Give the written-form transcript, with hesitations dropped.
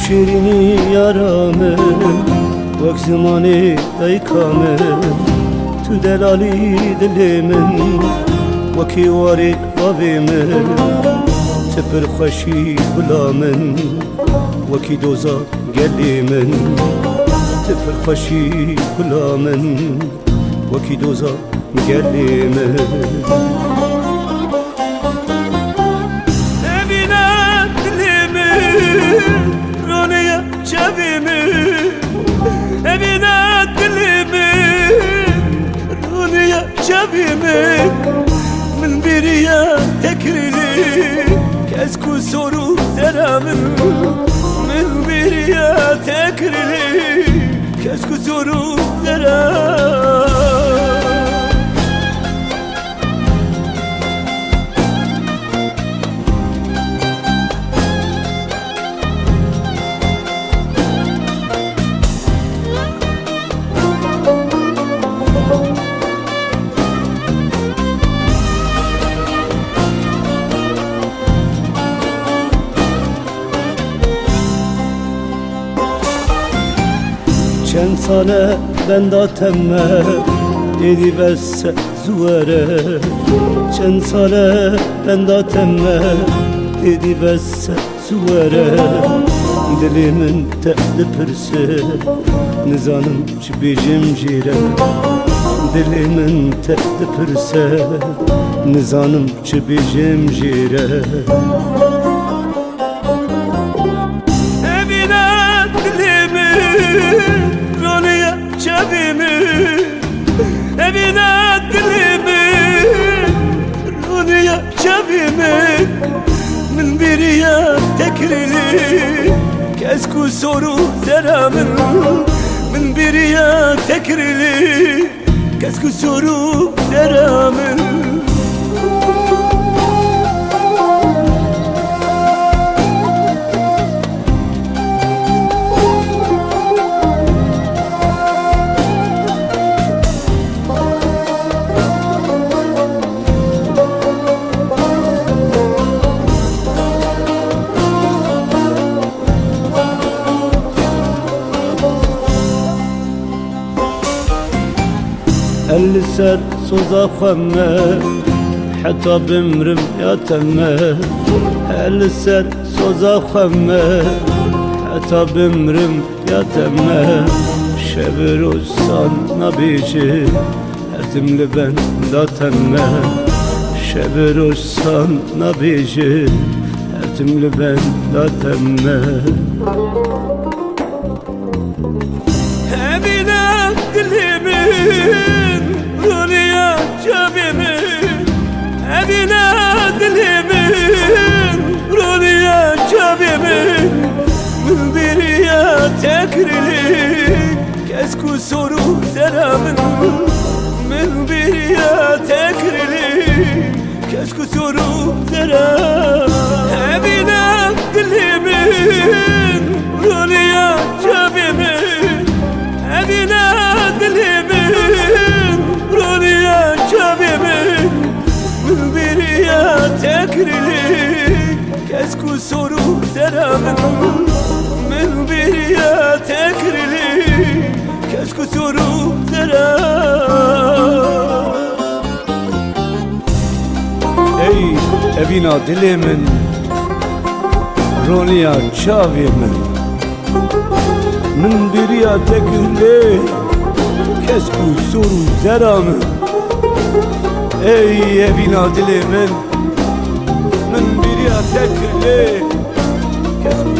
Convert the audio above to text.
شیرینی یارامه وقت زمانی ایکامه تو دلالی دل من وکی واری آبی من تپر خوشی بلا من وکی دوزا گلی من تپر خوشی بلا من وکی دوزا گلی من شبيمي أبينا قلبي روني يا شبيمي من بريا تكرلي كاسكو سورو سلامن من بريا تكرلي كاسكو سورو سلامن چند ساله بنده تمه دیدی بس زوره چند ساله بنده تمه دیدی بس زوره دلی من تقل پرسه نزانم چی بیجم جیره دلی من تقل پرسه نزانم چی بیجم جیره evine dilimi Runiye şebimi min biriye tekrili kesku soru selamın min biriye tekrili kesku soru selamın اللي سر صوزا خمه حتى بمرم يا تمه اللي سر صوزا خمه حتى بمرم يا تمه شبر وصان نبيجي هرتم لبن دا تمه شبر وصان نبيجي هرتم لبن دا تمه evine dilimin Runiye şebimin evine dilimin Runiye şebimin min biriye tekrili kesku soru selamın min biriye tekrili kesku soru selamın evine dilimin Runiye şebimin evine dilimin Runiye şebimin min biriye tekrili kesku soru selamın min biriye tekrili kesku soru selamın ey evina dilimin Runiye şebimin من بریا تکلی کسکو سرو زرام ای بینا دل من بریا تکلی کسکو